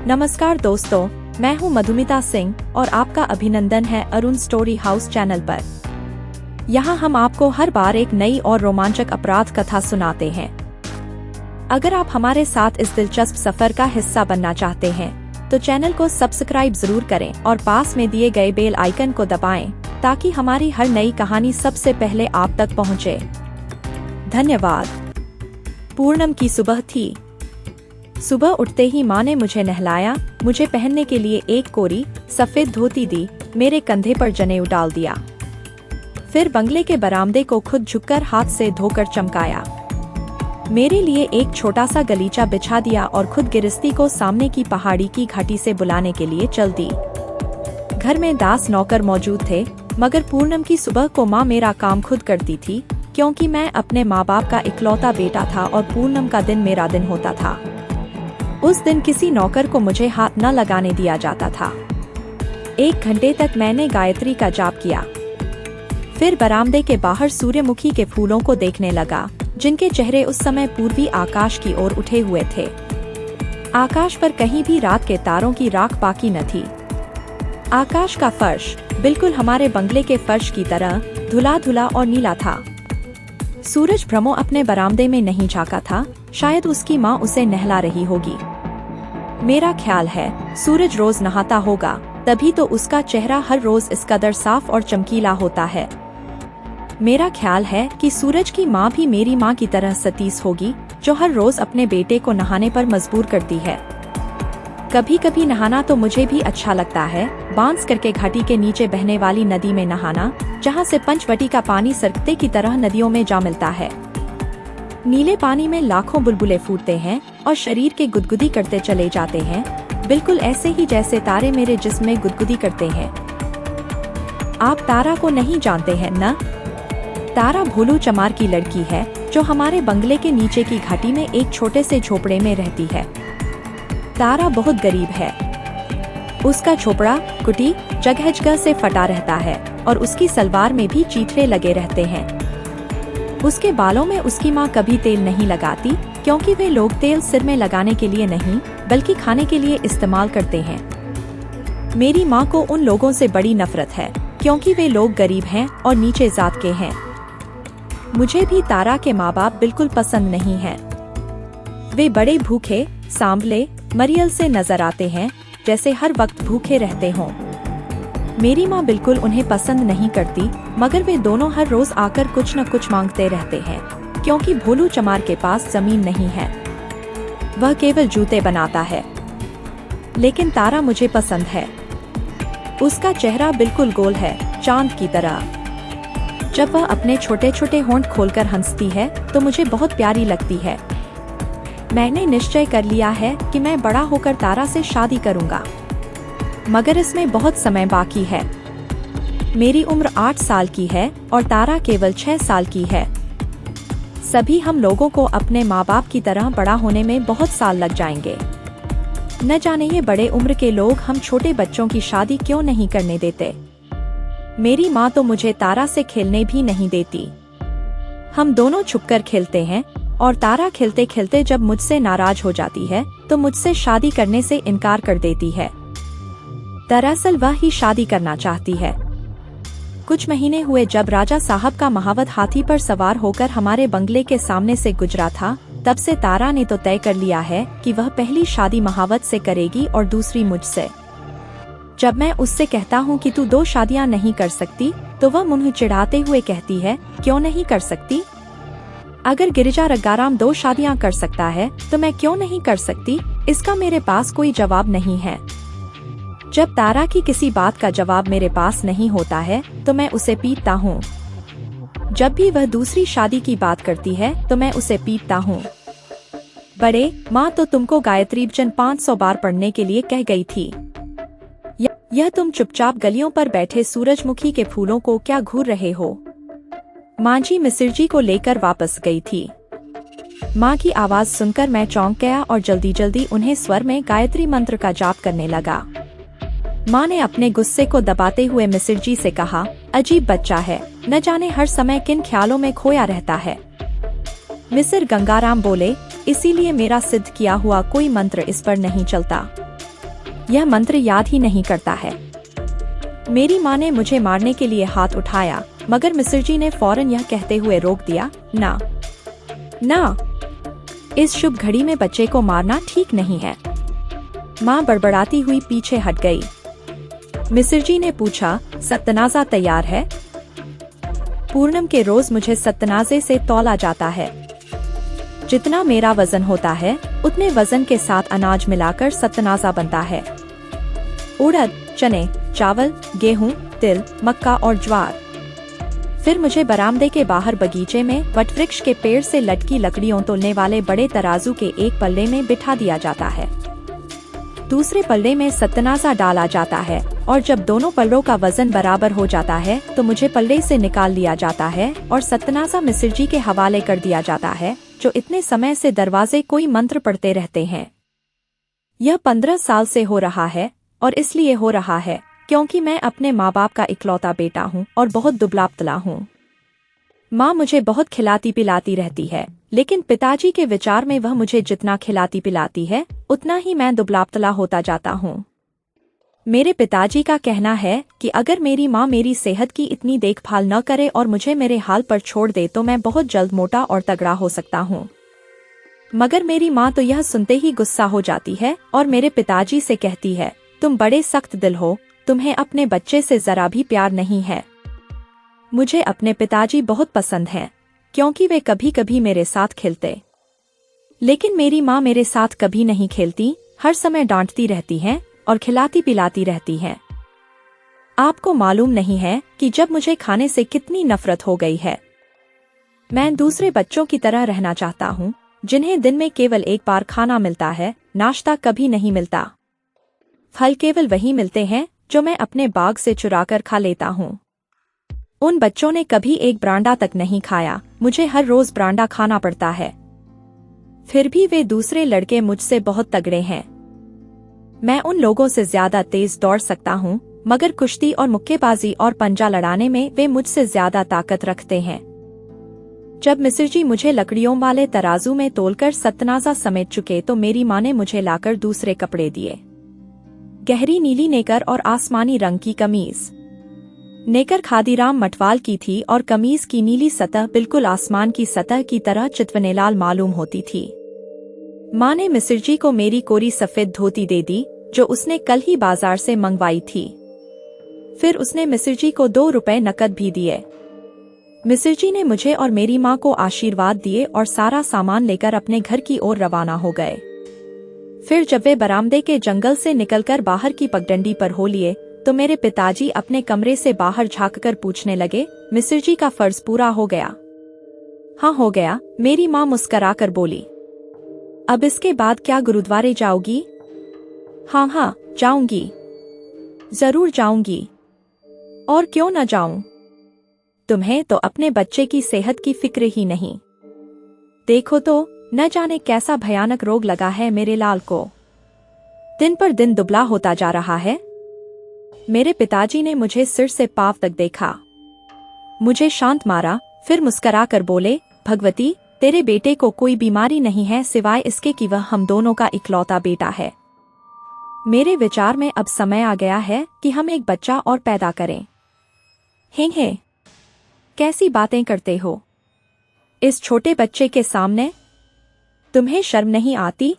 नमस्कार दोस्तों, मैं हूं मधुमिता सिंह और आपका अभिनंदन है अरुण स्टोरी हाउस चैनल पर। यहां हम आपको हर बार एक नई और रोमांचक अपराध कथा सुनाते हैं। अगर आप हमारे साथ इस दिलचस्प सफर का हिस्सा बनना चाहते हैं तो चैनल को सब्सक्राइब जरूर करें और पास में दिए गए बेल आइकन को दबाएं ताकि हमारी हर नई कहानी सबसे पहले आप तक पहुंचे। धन्यवाद। पूनम की सुबह थी। सुबह उठते ही माँ ने मुझे नहलाया, मुझे पहनने के लिए एक कोरी सफेद धोती दी, मेरे कंधे पर जनेऊ डाल दिया। फिर बंगले के बरामदे को खुद झुककर हाथ से धोकर चमकाया। मेरे लिए एक छोटा सा गलीचा बिछा दिया और खुद गिरस्ती को सामने की पहाड़ी की घाटी से बुलाने के लिए चल दी। घर में दास नौकर मौजूद थे, मगर पूनम की सुबह को माँ मेरा काम खुद करती थी, क्योंकि मैं अपने माँ बाप का इकलौता बेटा था और पूनम का दिन मेरा दिन होता था। उस दिन किसी नौकर को मुझे हाथ न लगाने दिया जाता था। 1 घंटे तक मैंने गायत्री का जाप किया। फिर बरामदे के बाहर सूर्यमुखी के फूलों को देखने लगा, जिनके चेहरे उस समय पूर्वी आकाश की ओर उठे हुए थे। आकाश पर कहीं भी रात के तारों की राख बाकी न थी। आकाश का फर्श बिल्कुल हमारे बंगले के फर्श की तरह धुला धुला और नीला था। सूरज भ्रमो अपने बरामदे में नहीं झांका था, शायद उसकी माँ उसे नहला रही होगी। मेरा ख्याल है सूरज रोज नहाता होगा, तभी तो उसका चेहरा हर रोज इस कदर साफ और चमकीला होता है। मेरा ख्याल है कि सूरज की माँ भी मेरी माँ की तरह सतीश होगी, जो हर रोज अपने बेटे को नहाने पर मजबूर करती है। कभी कभी नहाना तो मुझे भी अच्छा लगता है, बांस करके घाटी के नीचे बहने वाली नदी में नहाना, जहाँ से पंचवटी का पानी सरकते की तरह नदियों में जा मिलता है। नीले पानी में लाखों बुलबुले फूटते हैं और शरीर के गुदगुदी करते चले जाते हैं, बिल्कुल ऐसे ही जैसे तारे मेरे जिस्म में गुदगुदी करते हैं। आप तारा को नहीं जानते हैं न? तारा भोलू चमार की लड़की है, जो हमारे बंगले के नीचे की घाटी में एक छोटे से झोपड़े में रहती है। तारा बहुत गरीब है। उसका झोपड़ा कुटी जगह जगह से फटा रहता है और उसकी सलवार में भी चीथड़े लगे रहते हैं। उसके बालों में उसकी माँ कभी तेल नहीं लगाती, क्योंकि वे लोग तेल सिर में लगाने के लिए नहीं बल्कि खाने के लिए इस्तेमाल करते हैं। मेरी माँ को उन लोगों से बड़ी नफरत है, क्योंकि वे लोग गरीब हैं और नीचे जात के हैं। मुझे भी तारा के माँ बाप बिल्कुल पसंद नहीं हैं। वे बड़े भूखे सांभले मरियल से नजर आते हैं, जैसे हर वक्त भूखे रहते हों। मेरी माँ बिल्कुल उन्हें पसंद नहीं करती, मगर वे दोनों हर रोज आकर कुछ न कुछ मांगते रहते हैं, क्योंकि भोलू चमार के पास जमीन नहीं है। वह केवल जूते बनाता है। लेकिन तारा मुझे पसंद है। उसका चेहरा बिल्कुल गोल है, चांद की तरह। जब वह अपने छोटे छोटे होंठ खोलकर हंसती है तो मुझे बहुत प्यारी लगती है। मैंने निश्चय कर लिया है कि मैं बड़ा होकर तारा से शादी करूंगा, मगर इसमें बहुत समय बाकी है। मेरी उम्र 8 साल की है और तारा केवल 6 साल की है। सभी हम लोगों को अपने माँ बाप की तरह बड़ा होने में बहुत साल लग जाएंगे। न जाने ये बड़े उम्र के लोग हम छोटे बच्चों की शादी क्यों नहीं करने देते। मेरी माँ तो मुझे तारा से खेलने भी नहीं देती। हम दोनों छुपकर खेलते हैं और तारा खेलते खेलते जब मुझसे नाराज हो जाती है तो मुझसे शादी करने से इनकार कर देती है। दरअसल वह ही शादी करना चाहती है। कुछ महीने हुए जब राजा साहब का महावत हाथी पर सवार होकर हमारे बंगले के सामने से गुजरा था, तब से तारा ने तो तय कर लिया है कि वह पहली शादी महावत से करेगी और दूसरी मुझसे। जब मैं उससे कहता हूँ कि तू 2 शादियाँ नहीं कर सकती, तो वह मुंह चिढ़ाते हुए कहती है, क्यों नहीं कर सकती? अगर गिरिजा रग्गाराम 2 शादियाँ कर सकता है तो मैं क्यों नहीं कर सकती? इसका मेरे पास कोई जवाब नहीं है। जब तारा की किसी बात का जवाब मेरे पास नहीं होता है तो मैं उसे पीटता हूँ। जब भी वह दूसरी शादी की बात करती है तो मैं उसे पीटता हूँ। बड़े माँ तो तुमको गायत्री वचन 500 बार पढ़ने के लिए कह गई थी। यह तुम चुपचाप गलियों पर बैठे सूरजमुखी के फूलों को क्या घूर रहे हो? माँ जी मिसिर को लेकर वापस गई थी। माँ की आवाज सुनकर मैं चौंक गया और जल्दी जल्दी उन्हें स्वर में गायत्री मंत्र का जाप करने लगा। माँ ने अपने गुस्से को दबाते हुए मिसिर जी से कहा, अजीब बच्चा है, न जाने हर समय किन ख्यालों में खोया रहता है। मिसिर गंगाराम बोले, इसीलिए मेरा सिद्ध किया हुआ कोई मंत्र इस पर नहीं चलता। यह मंत्र याद ही नहीं करता है। मेरी माँ ने मुझे मारने के लिए हाथ उठाया, मगर मिस्र जी ने फौरन यह कहते हुए रोक दिया, ना ना, इस शुभ घड़ी में बच्चे को मारना ठीक नहीं है। माँ बड़बड़ाती हुई पीछे हट गई। मिस्र जी ने पूछा, सत्तनाजा तैयार है? पूर्णम के रोज मुझे सत्तनाजे से तौला जाता है। जितना मेरा वजन होता है उतने वजन के साथ अनाज मिलाकर सत्तनाजा बनता है। उड़द, चने, चावल, गेहूं, तिल, मक्का और ज्वार। फिर मुझे बरामदे के बाहर बगीचे में वटवृक्ष के पेड़ से लटकी लकड़ियों तोलने वाले बड़े तराजू के एक पल्ले में बिठा दिया जाता है। दूसरे पल्ले में सत्तनाजा डाला जाता है और जब दोनों पल्लों का वजन बराबर हो जाता है तो मुझे पल्ले से निकाल लिया जाता है और सत्तनाजा मिस्र जी के हवाले कर दिया जाता है, जो इतने समय से दरवाजे कोई मंत्र पढ़ते रहते हैं। यह 15 साल से हो रहा है और इसलिए हो रहा है क्योंकि मैं अपने माँ बाप का इकलौता बेटा हूँ और बहुत दुबला पतला हूँ। माँ मुझे बहुत खिलाती पिलाती रहती है, लेकिन पिताजी के विचार में वह मुझे जितना खिलाती पिलाती है उतना ही मैं दुबला पतला होता जाता हूँ। मेरे पिताजी का कहना है कि अगर मेरी माँ मेरी सेहत की इतनी देखभाल न करे और मुझे मेरे हाल पर छोड़ दे तो मैं बहुत जल्द मोटा और तगड़ा हो सकता हूँ। मगर मेरी माँ तो यह सुनते ही गुस्सा हो जाती है और मेरे पिताजी से कहती है, तुम बड़े सख्त दिल हो, तुम्हें अपने बच्चे से जरा भी प्यार नहीं है। मुझे अपने पिताजी बहुत पसंद हैं, क्योंकि वे कभी कभी मेरे साथ खेलते, लेकिन मेरी माँ मेरे साथ कभी नहीं खेलती, हर समय डांटती रहती हैं और खिलाती पिलाती रहती हैं। आपको मालूम नहीं है कि जब मुझे खाने से कितनी नफरत हो गई है। मैं दूसरे बच्चों की तरह रहना चाहता हूँ, जिन्हें दिन में केवल एक बार खाना मिलता है, नाश्ता कभी नहीं मिलता। फल केवल वही मिलते हैं जो मैं अपने बाग से चुराकर खा लेता हूँ। उन बच्चों ने कभी एक ब्रांडा तक नहीं खाया, मुझे हर रोज ब्रांडा खाना पड़ता है। फिर भी वे दूसरे लड़के मुझसे बहुत तगड़े हैं। मैं उन लोगों से ज्यादा तेज दौड़ सकता हूँ, मगर कुश्ती और मुक्केबाजी और पंजा लड़ाने में वे मुझसे ज्यादा ताकत रखते हैं। जब मिस्र जी मुझे लकड़ियों वाले तराजू में तोलकर सत्तनाजा समेट चुके तो मेरी माँ ने मुझे लाकर दूसरे कपड़े दिए। गहरी नीली नेकर और आसमानी रंग की कमीज। नेकर खादीराम मटवाल की थी और कमीज की नीली सतह बिल्कुल आसमान की सतह की तरह चितवनेलाल मालूम होती थी। माँ ने मिस्र जी को मेरी कोरी सफेद धोती दे दी, जो उसने कल ही बाजार से मंगवाई थी। फिर उसने मिस्र जी को 2 रुपए नकद भी दिए। मिस्र जी ने मुझे और मेरी माँ को आशीर्वाद दिए और सारा सामान लेकर अपने घर की ओर रवाना हो गए। फिर जब वे बरामदे के जंगल से निकलकर बाहर की पगडंडी पर हो लिए तो मेरे पिताजी अपने कमरे से बाहर झांककर पूछने लगे, मिस्र जी का फर्ज पूरा हो गया? हाँ हो गया, मेरी माँ मुस्कराकर बोली। अब इसके बाद क्या गुरुद्वारे जाओगी? हाँ हाँ जाऊंगी, जरूर जाऊंगी, और क्यों न जाऊं? तुम्हें तो अपने बच्चे की सेहत की फिक्र ही नहीं। देखो तो, न जाने कैसा भयानक रोग लगा है मेरे लाल को। दिन पर दिन दुबला होता जा रहा है। मेरे पिताजी ने मुझे सिर से पांव तक देखा, मुझे शांत मारा, फिर मुस्कराकर बोले, भगवती, तेरे बेटे को कोई बीमारी नहीं है सिवाय इसके कि वह हम दोनों का इकलौता बेटा है। मेरे विचार में अब समय आ गया है कि हम एक बच्चा और पैदा करें। हे, कैसी बातें करते हो इस छोटे बच्चे के सामने? तुम्हें शर्म नहीं आती?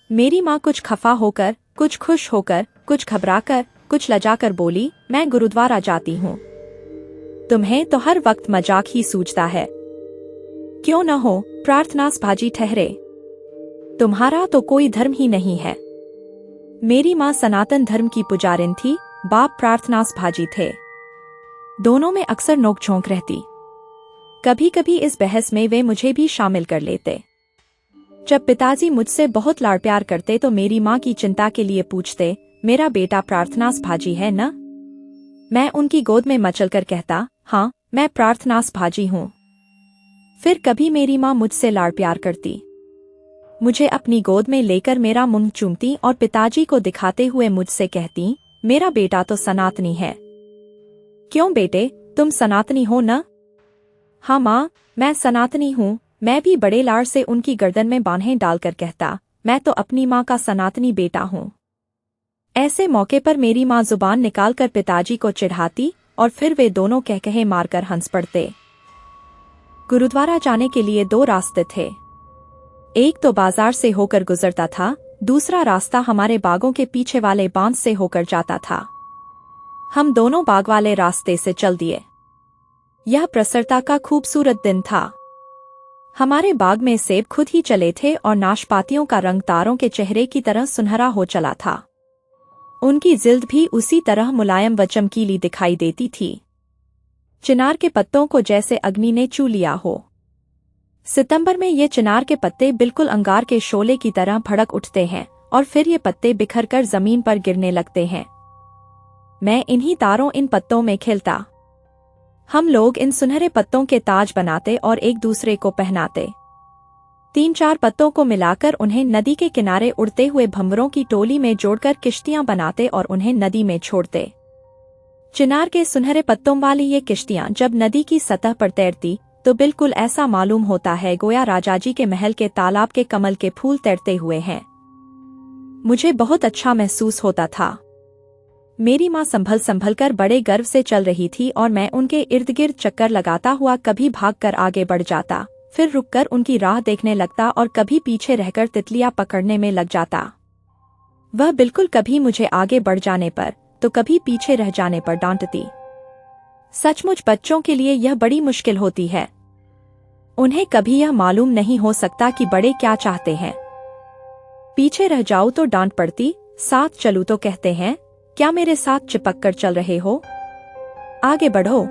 मेरी माँ कुछ खफा होकर, कुछ खुश होकर, कुछ घबराकर, कुछ लजाकर बोली, मैं गुरुद्वारा जाती हूँ। तुम्हें तो हर वक्त मजाक ही सूझता है। क्यों न हो, प्रार्थनास भाजी ठहरे। तुम्हारा तो कोई धर्म ही नहीं है। मेरी माँ सनातन धर्म की पुजारिन थी, बाप प्रार्थनास भाजी थे। दोनों में अक्सर नोकझोंक रहती। कभी कभी इस बहस में वे मुझे भी शामिल कर लेते। जब पिताजी मुझसे बहुत लाड़ प्यार करते तो मेरी माँ की चिंता के लिए पूछते, मेरा बेटा प्रार्थनास भाजी है न? मैं उनकी गोद में मचलकर कहता, हाँ मैं प्रार्थनास भाजी हूँ। फिर कभी मेरी माँ मुझसे लाड़ प्यार करती, मुझे अपनी गोद में लेकर मेरा मुंह चूमती और पिताजी को दिखाते हुए मुझसे कहती, मेरा बेटा तो सनातनी है। क्यों बेटे, तुम सनातनी हो न? हाँ माँ, मैं सनातनी हूँ। मैं भी बड़े लाड़ से उनकी गर्दन में बांहें डालकर कहता, मैं तो अपनी माँ का सनातनी बेटा हूँ। ऐसे मौके पर मेरी माँ जुबान निकालकर पिताजी को चिढ़ाती और फिर वे दोनों कहकहे मारकर हंस पड़ते। गुरुद्वारा जाने के लिए 2 रास्ते थे। एक तो बाजार से होकर गुजरता था, दूसरा रास्ता हमारे बागों के पीछे वाले बांध से होकर जाता था। हम दोनों बाग वाले रास्ते से चल दिए। यह प्रसरता का खूबसूरत दिन था। हमारे बाग में सेब खुद ही चले थे और नाशपातियों का रंग तारों के चेहरे की तरह सुनहरा हो चला था। उनकी जिल्द भी उसी तरह मुलायम व चमकीली दिखाई देती थी, चिनार के पत्तों को जैसे अग्नि ने चू लिया हो। सितंबर में ये चिनार के पत्ते बिल्कुल अंगार के शोले की तरह भड़क उठते हैं और फिर ये पत्ते बिखरकर जमीन पर गिरने लगते हैं। मैं इन्हीं तारों इन पत्तों में खेलता। हम लोग इन सुनहरे पत्तों के ताज बनाते और एक दूसरे को पहनाते। 3-4 पत्तों को मिलाकर उन्हें नदी के किनारे उड़ते हुए भंवरों की टोली में जोड़कर किश्तियां बनाते और उन्हें नदी में छोड़ते। चिनार के सुनहरे पत्तों वाली ये किश्तियां जब नदी की सतह पर तैरती तो बिल्कुल ऐसा मालूम होता है गोया राजाजी के महल के तालाब के कमल के फूल तैरते हुए हैं। मुझे बहुत अच्छा महसूस होता था। मेरी माँ संभल संभल कर बड़े गर्व से चल रही थी और मैं उनके इर्द गिर्द चक्कर लगाता हुआ कभी भागकर आगे बढ़ जाता, फिर रुककर उनकी राह देखने लगता और कभी पीछे रहकर तितलियां पकड़ने में लग जाता। वह बिल्कुल कभी मुझे आगे बढ़ जाने पर तो कभी पीछे रह जाने पर डांटती। सचमुच बच्चों के लिए यह बड़ी मुश्किल होती है। उन्हें कभी यह मालूम नहीं हो सकता कि बड़े क्या चाहते हैं। पीछे रह जाऊं तो डांट पड़ती, साथ चलूं तो कहते हैं क्या मेरे साथ चिपक कर चल रहे हो, आगे बढ़ो।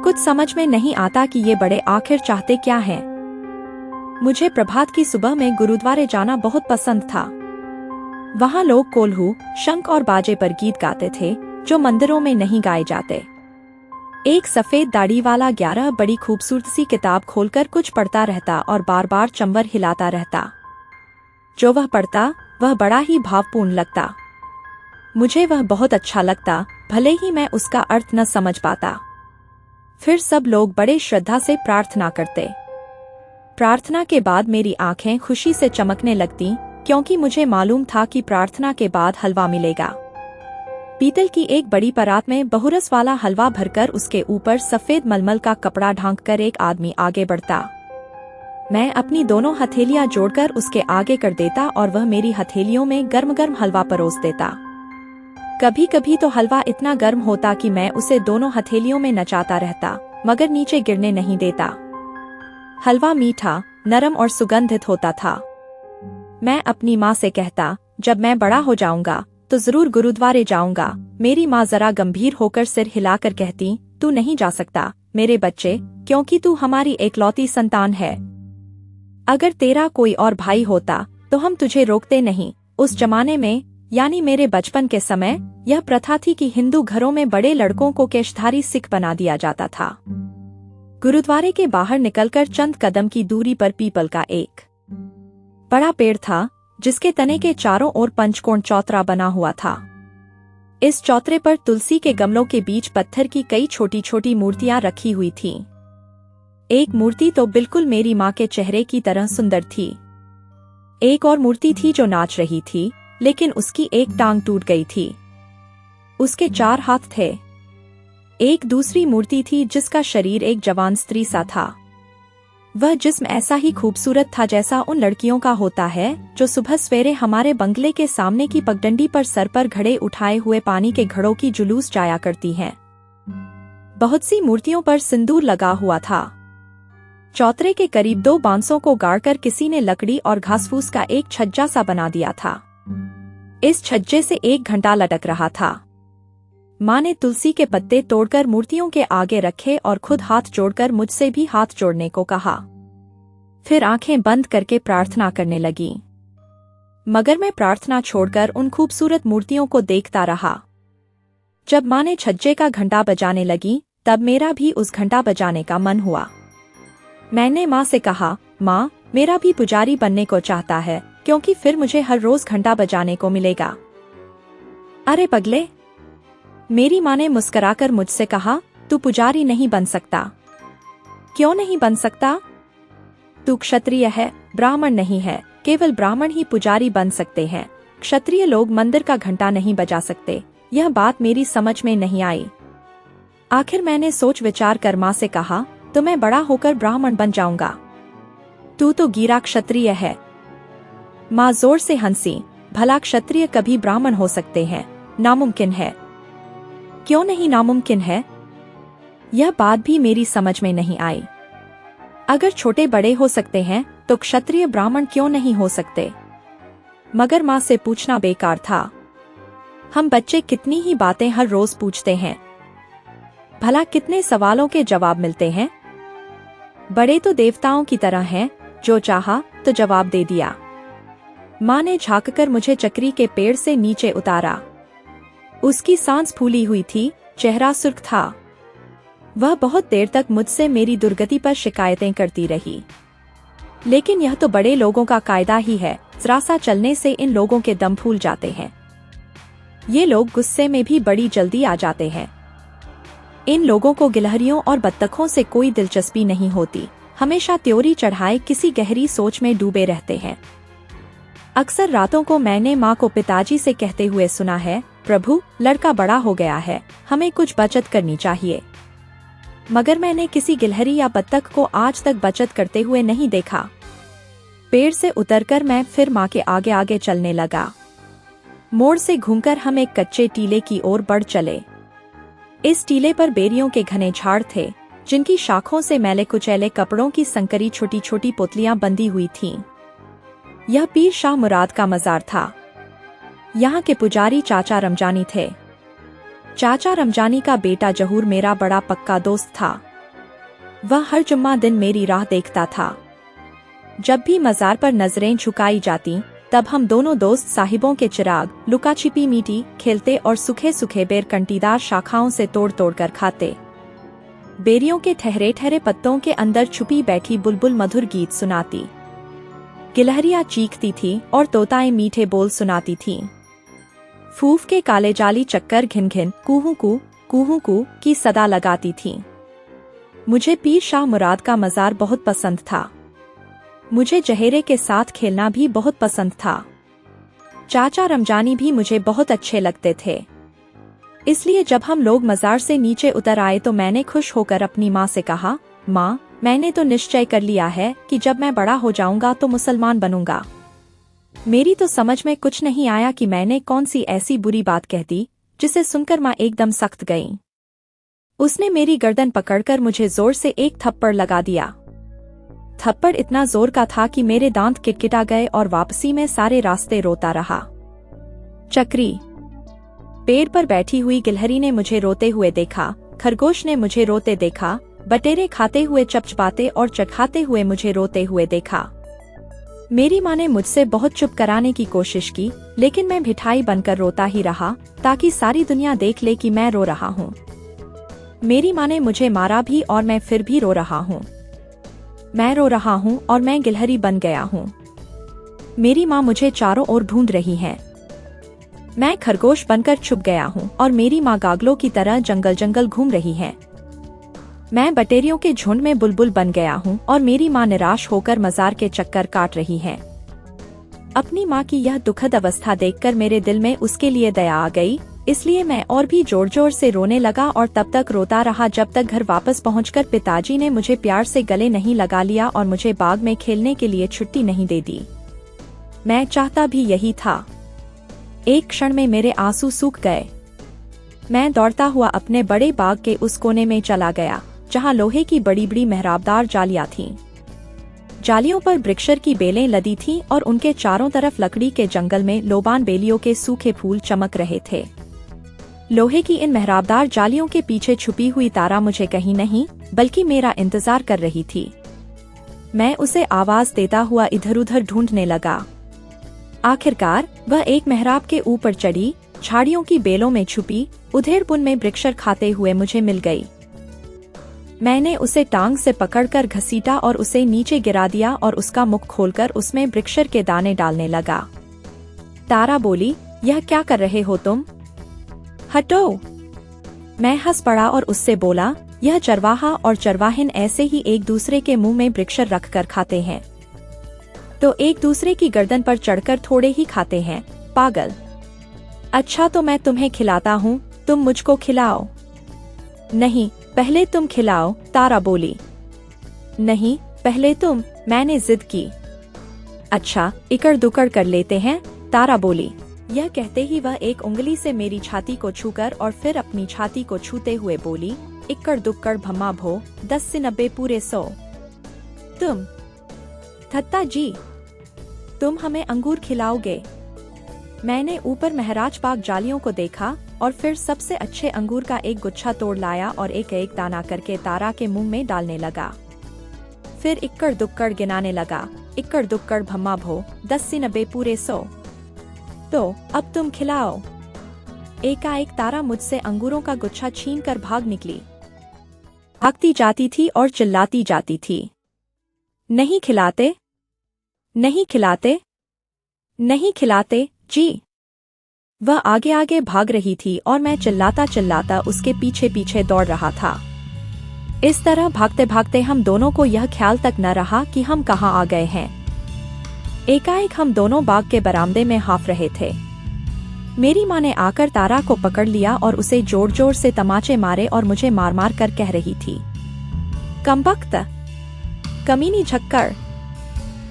कुछ समझ में नहीं आता कि ये बड़े आखिर चाहते क्या हैं। मुझे प्रभात की सुबह में गुरुद्वारे जाना बहुत पसंद था। वहाँ लोग कोल्हू, शंख और बाजे पर गीत गाते थे जो मंदिरों में नहीं गाए जाते। एक सफेद दाढ़ी वाला 11 बड़ी खूबसूरत सी किताब खोलकर कुछ पढ़ता रहता और बार बार चंबर हिलाता रहता। जो वह पढ़ता वह बड़ा ही भावपूर्ण लगता। मुझे वह बहुत अच्छा लगता, भले ही मैं उसका अर्थ न समझ पाता। फिर सब लोग बड़े श्रद्धा से प्रार्थना करते। प्रार्थना के बाद मेरी आंखें खुशी से चमकने लगतीं, क्योंकि मुझे मालूम था कि प्रार्थना के बाद हलवा मिलेगा। पीतल की एक बड़ी परात में बहुरस वाला हलवा भरकर उसके ऊपर सफेद मलमल का कपड़ा ढांककर एक आदमी आगे बढ़ता। मैं अपनी दोनों हथेलियां जोड़कर उसके आगे कर देता और वह मेरी हथेलियों में गर्म गर्म हलवा परोस देता। कभी कभी तो हलवा इतना गर्म होता कि मैं उसे दोनों हथेलियों में नचाता रहता, मगर नीचे गिरने नहीं देता। हलवा मीठा, नरम और सुगंधित होता था। मैं अपनी माँ से कहता, जब मैं बड़ा हो जाऊंगा तो जरूर गुरुद्वारे जाऊंगा। मेरी माँ जरा गंभीर होकर सिर हिलाकर कहती, तू नहीं जा सकता मेरे बच्चे, क्योंकि तू हमारी एकलौती संतान है। अगर तेरा कोई और भाई होता तो हम तुझे रोकते नहीं। उस जमाने में, यानी मेरे बचपन के समय, यह प्रथा थी कि हिंदू घरों में बड़े लड़कों को केशधारी सिख बना दिया जाता था। गुरुद्वारे के बाहर निकलकर चंद कदम की दूरी पर पीपल का एक बड़ा पेड़ था, जिसके तने के चारों ओर पंचकोण चौतरा बना हुआ था। इस चौतरे पर तुलसी के गमलों के बीच पत्थर की कई छोटी छोटी मूर्तियां रखी हुई थीं। एक मूर्ति तो बिल्कुल मेरी माँ के चेहरे की तरह सुंदर थी। एक और मूर्ति थी जो नाच रही थी, लेकिन उसकी एक टांग टूट गई थी। उसके 4 हाथ थे। एक दूसरी मूर्ति थी जिसका शरीर एक जवान स्त्री सा था। वह जिस्म ऐसा ही खूबसूरत था जैसा उन लड़कियों का होता है जो सुबह सवेरे हमारे बंगले के सामने की पगडंडी पर सर पर घड़े उठाए हुए पानी के घड़ों की जुलूस जाया करती हैं। बहुत सी मूर्तियों पर सिंदूर लगा हुआ था। चौतरे के करीब 2 बांसों को गाड़कर किसी ने लकड़ी और घासफूस का एक छज्जा सा बना दिया था। इस छज्जे से एक घंटा लटक रहा था। माँ ने तुलसी के पत्ते तोड़कर मूर्तियों के आगे रखे और खुद हाथ जोड़कर मुझसे भी हाथ जोड़ने को कहा। फिर आंखें बंद करके प्रार्थना करने लगी। मगर मैं प्रार्थना छोड़कर उन खूबसूरत मूर्तियों को देखता रहा। जब माँ ने छज्जे का घंटा बजाने लगी, तब मेरा भी उस घंटा बजाने का मन हुआ। मैंने माँ से कहा, माँ, मेरा भी पुजारी बनने को चाहता है, क्योंकि फिर मुझे हर रोज घंटा बजाने को मिलेगा। अरे पगले, मेरी माँ ने मुस्कुराकर मुझसे कहा, तू पुजारी नहीं बन सकता। क्यों नहीं बन सकता? तू क्षत्रिय है, ब्राह्मण नहीं है। केवल ब्राह्मण ही पुजारी बन सकते हैं। क्षत्रिय लोग मंदिर का घंटा नहीं बजा सकते। यह बात मेरी समझ में नहीं आई। आखिर मैंने सोच विचार कर माँ से कहा, तो मैं बड़ा होकर ब्राह्मण बन जाऊंगा। तू तो गिरा क्षत्रिय है। माँ जोर से हंसी। भला क्षत्रिय कभी ब्राह्मण हो सकते हैं? नामुमकिन है। क्यों नहीं नामुमकिन है? यह बात भी मेरी समझ में नहीं आई। अगर छोटे बड़े हो सकते हैं तो क्षत्रिय ब्राह्मण क्यों नहीं हो सकते? मगर माँ से पूछना बेकार था। हम बच्चे कितनी ही बातें हर रोज पूछते हैं, भला कितने सवालों के जवाब मिलते हैं। बड़े तो देवताओं की तरह हैं, जो चाहा तो जवाब दे दिया। माँ ने झांककर मुझे चक्री के पेड़ से नीचे उतारा। उसकी सांस फूली हुई थी, चेहरा सुर्ख था। वह बहुत देर तक मुझसे मेरी दुर्गति पर शिकायतें करती रही। लेकिन यह तो बड़े लोगों का कायदा ही है, जरा सा चलने से इन लोगों के दम फूल जाते हैं। ये लोग गुस्से में भी बड़ी जल्दी आ जाते हैं। इन लोगों को गिलहरियों और बत्तखों से कोई दिलचस्पी नहीं होती, हमेशा त्योरी चढ़ाए किसी गहरी सोच में डूबे रहते हैं। अक्सर रातों को मैंने माँ को पिताजी से कहते हुए सुना है, प्रभु, लड़का बड़ा हो गया है, हमें कुछ बचत करनी चाहिए। मगर मैंने किसी गिलहरी या बत्तख को आज तक बचत करते हुए नहीं देखा। पेड़ से उतरकर मैं फिर माँ के आगे आगे चलने लगा। मोड़ से घूमकर हम एक कच्चे टीले की ओर बढ़ चले। इस टीले पर बेरियों के घने झाड़ थे, जिनकी शाखों से मैले कुचैले कपड़ों की संकरी छोटी छोटी पुतलियां बंधी हुई थीं। यह पीर शाह मुराद का मजार था। यहाँ के पुजारी चाचा रमजानी थे। चाचा रमजानी का बेटा जहूर मेरा बड़ा पक्का दोस्त था। वह हर जुम्मा दिन मेरी राह देखता था। जब भी मजार पर नजरें झुकाई जाती, तब हम दोनों दोस्त साहिबों के चिराग, लुका छिपी मीठी खेलते और सूखे सूखे बेर कंटीदार शाखाओं से तोड़ तोड़ कर खाते। बेरियों के ठहरे ठहरे पत्तों के अंदर छुपी बैठी बुलबुल मधुर गीत सुनाती। गिलहरियां चीखती थी और तोताएं मीठे बोल सुनाती थीं। फूफ के काले जाली चक्कर घिन घिन कुहू कू की सदा लगाती थीं। मुझे पीर शाह मुराद का मजार बहुत पसंद था। मुझे जहेरे के साथ खेलना भी बहुत पसंद था। चाचा रमजानी भी मुझे बहुत अच्छे लगते थे। इसलिए जब हम लोग मजार से नीचे उतर आए तो मैंने खुश होकर अपनी माँ से कहा, माँ, मैंने तो निश्चय कर लिया है कि जब मैं बड़ा हो जाऊंगा तो मुसलमान बनूंगा। मेरी तो समझ में कुछ नहीं आया कि मैंने कौन सी ऐसी बुरी बात कह दी, जिसे सुनकर माँ एकदम सख्त गई। उसने मेरी गर्दन पकड़कर मुझे जोर से एक थप्पड़ लगा दिया। थप्पड़ इतना जोर का था कि मेरे दांत किटकिटा गए और वापसी में सारे रास्ते रोता रहा। चक्री। पेड़ पर बैठी हुई गिलहरी ने मुझे रोते हुए देखा, खरगोश ने मुझे रोते देखा, बटेरे खाते हुए चपचपाते और चखाते हुए मुझे रोते हुए देखा। मेरी माँ ने मुझसे बहुत चुप कराने की कोशिश की, लेकिन मैं भिठाई बनकर रोता ही रहा, ताकि सारी दुनिया देख ले कि मैं रो रहा हूँ। मेरी माँ ने मुझे मारा भी और मैं फिर भी रो रहा हूँ। मैं रो रहा हूँ और मैं गिलहरी बन गया हूँ। मेरी माँ मुझे चारों ओर ढूंढ रही है। मैं खरगोश बनकर छुप गया हूँ और मेरी माँ गागलों की तरह जंगल जंगल घूम रही है। मैं बटेरियों के झुंड में बुलबुल बन गया हूँ और मेरी माँ निराश होकर मजार के चक्कर काट रही है। अपनी माँ की यह दुखद अवस्था देखकर मेरे दिल में उसके लिए दया आ गई, इसलिए मैं और भी जोर जोर से रोने लगा और तब तक रोता रहा जब तक घर वापस पहुंचकर पिताजी ने मुझे प्यार से गले नहीं लगा लिया और मुझे बाग में खेलने के लिए छुट्टी नहीं दे दी। मैं चाहता भी यही था। एक क्षण में मेरे आंसू सूख गए। मैं दौड़ता हुआ अपने बड़े बाग के उस कोने में चला गया, जहां लोहे की बड़ी बड़ी मेहराबदार जालियां थीं। जालियों पर वृक्षर की बेलें लदी थीं और उनके चारों तरफ लकड़ी के जंगल में लोबान बेलियों के सूखे फूल चमक रहे थे। लोहे की इन मेहराबदार जालियों के पीछे छुपी हुई तारा मुझे कहीं नहीं बल्कि मेरा इंतजार कर रही थी। मैं उसे आवाज देता हुआ इधर उधर ढूंढने लगा। आखिरकार वह एक मेहराब के ऊपर चढ़ी, झाड़ियों की बेलों में छुपी, उधेड़ बुन में वृक्षर खाते हुए मुझे मिल गई। मैंने उसे टांग से पकड़कर घसीटा और उसे नीचे गिरा दिया और उसका मुख खोलकर उसमें वृक्षर के दाने डालने लगा। तारा बोली, यह क्या कर रहे हो तुम? हटो! मैं हंस पड़ा और उससे बोला, यह चरवाहा और चरवाहिन ऐसे ही एक दूसरे के मुंह में वृक्षर रखकर खाते हैं। तो एक दूसरे की गर्दन पर चढ़कर थोड़े ही खाते हैं, पागल। अच्छा तो मैं तुम्हें खिलाता हूँ, तुम मुझको खिलाओ। नहीं, पहले तुम खिलाओ, तारा बोली। नहीं, पहले तुम, मैंने जिद की। अच्छा, इकड़ दुकड़ कर लेते हैं, तारा बोली। यह कहते ही वह एक उंगली से मेरी छाती को छूकर और फिर अपनी छाती को छूते हुए बोली, इक्कड़ दुक्कड़ भम्मा भो, 10 से 90 पूरे 100। तुम थत्ता जी, तुम हमें अंगूर खिलाओगे? मैंने ऊपर महराज बाग जालियों को देखा और फिर सबसे अच्छे अंगूर का एक गुच्छा तोड़ लाया और एक एक दाना करके तारा के मुंह में डालने लगा। फिर इक्कड़ दुक्कड़ गिनाने लगा, इक्कड़ दुक्कड़ भम्मा भो, 10 से 90 पूरे 100। तो अब तुम खिलाओ। एकाएक तारा मुझसे अंगूरों का गुच्छा छीनकर भाग निकली। भागती जाती थी और चिल्लाती जाती थी, नहीं खिलाते, नहीं खिलाते, नहीं खिलाते जी। वह आगे आगे भाग रही थी और मैं चिल्लाता चिल्लाता उसके पीछे पीछे दौड़ रहा था। इस तरह भागते भागते हम दोनों को यह ख्याल तक न रहा कि हम कहाँ आ गए हैं। एकाएक हम दोनों बाग के बरामदे में हाफ रहे थे। मेरी माँ ने आकर तारा को पकड़ लिया और उसे जोर जोर से तमाचे मारे और मुझे मार मार कर कह रही थी, कमबख्त, कमीनी झक्कड़,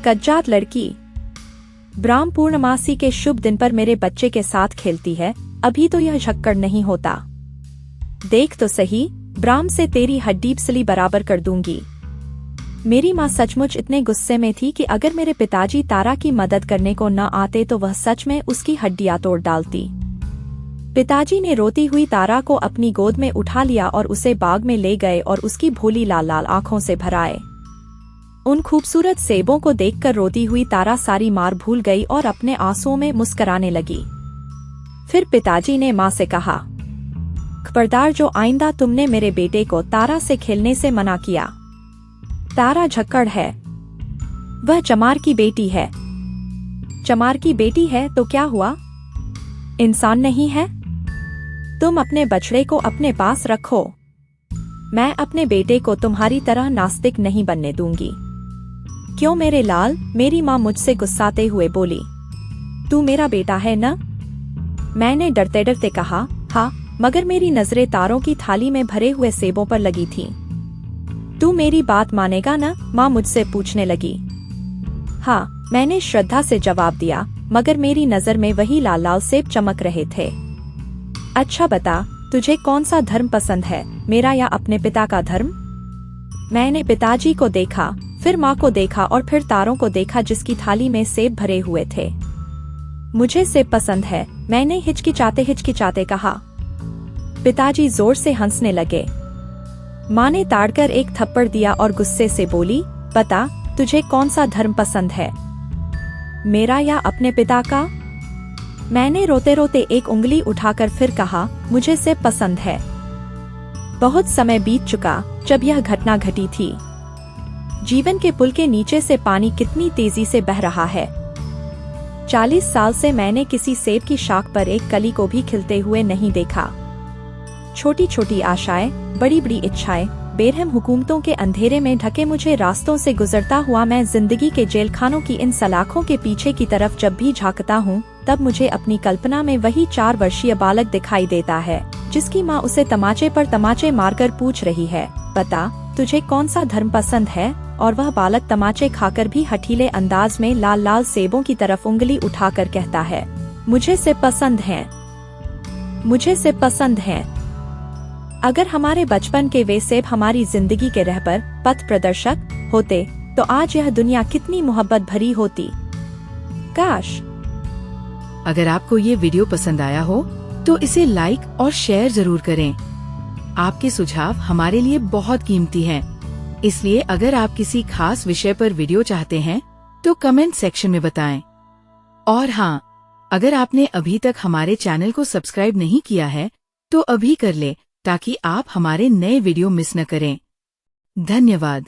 कज्जात लड़की, ब्राह्म पूर्णमासी के शुभ दिन पर मेरे बच्चे के साथ खेलती है, अभी तो यह झक्कड़ नहीं होता। देख तो सही, ब्राह्म से तेरी हड्डी पसली बराबर कर दूंगी। मेरी माँ सचमुच इतने गुस्से में थी कि अगर मेरे पिताजी तारा की मदद करने को न आते तो वह सच में उसकी हड्डियां तोड़ डालती। पिताजी ने रोती हुई तारा को अपनी गोद में उठा लिया और उसे बाग में ले गए और उसकी भोली लाल लाल आंखों से भराए। उन खूबसूरत सेबों को देखकर रोती हुई तारा सारी मार भूल गई और अपने आंसुओं में मुस्कराने लगी। फिर पिताजी ने माँ से कहा, खबरदार, जो आइंदा तुमने मेरे बेटे को तारा से खेलने से मना किया। तारा झक्कड़ है, वह चमार की बेटी है। चमार की बेटी है तो क्या हुआ, इंसान नहीं है? तुम अपने बछड़े को अपने पास रखो। मैं अपने बेटे को तुम्हारी तरह नास्तिक नहीं बनने दूंगी। क्यों मेरे लाल, मेरी माँ मुझसे गुस्साते हुए बोली। तू मेरा बेटा है न? मैंने डरते डरते कहा, हाँ, मगर मेरी नजरें तारों की थाली में भरे हुए सेबों पर लगी थीं। तू मेरी बात मानेगा न? माँ मुझसे पूछने लगी। हाँ, मैंने श्रद्धा से जवाब दिया, मगर मेरी नजर में वही लाल लाल सेब चमक रहे थे। अच्छा बता, तुझे कौन सा धर्म पसंद है, मेरा या अपने पिता का धर्म? मैंने पिताजी को देखा, फिर माँ को देखा और फिर तारों को देखा जिसकी थाली में सेब भरे हुए थे। मुझे सेब पसंद है, मैंने हिचकिचाते कहा। पिताजी जोर से हंसने लगे। माँ ने ताड़कर एक थप्पड़ दिया और गुस्से से बोली, बता, तुझे कौन सा धर्म पसंद है, मेरा या अपने पिता का? मैंने रोते रोते एक उंगली उठाकर फिर कहा, मुझे सेब पसंद है। बहुत समय बीत चुका जब यह घटना घटी थी। जीवन के पुल के नीचे से पानी कितनी तेजी से बह रहा है। 40 साल से मैंने किसी सेब की शाख पर एक कली को भी खिलते हुए नहीं देखा। छोटी छोटी आशाएं, बड़ी बड़ी इच्छाएं, बेरहम हुकूमतों के अंधेरे में ढके मुझे रास्तों से गुजरता हुआ मैं जिंदगी के जेलखानों की इन सलाखों के पीछे की तरफ जब भी झांकता हूँ, तब मुझे अपनी कल्पना में वही 4 वर्षीय बालक दिखाई देता है, जिसकी माँ उसे तमाचे पर तमाचे मारकर पूछ रही है, बता, तुझे कौन सा धर्म पसंद है? और वह बालक तमाचे खाकर भी हठीले अंदाज में लाल लाल सेबों की तरफ उंगली उठाकर कहता है, मुझे सेब पसंद है, मुझे सेब पसंद है। अगर हमारे बचपन के वे सेब हमारी जिंदगी के रहबर, पथ प्रदर्शक होते तो आज यह दुनिया कितनी मोहब्बत भरी होती। काश। अगर आपको ये वीडियो पसंद आया हो तो इसे लाइक और शेयर जरूर करें। आपके सुझाव हमारे लिए बहुत कीमती हैं, इसलिए अगर आप किसी खास विषय पर वीडियो चाहते हैं तो कमेंट सेक्शन में बताएं। और हाँ, अगर आपने अभी तक हमारे चैनल को सब्सक्राइब नहीं किया है तो अभी कर ले, ताकि आप हमारे नए वीडियो मिस न करें। धन्यवाद।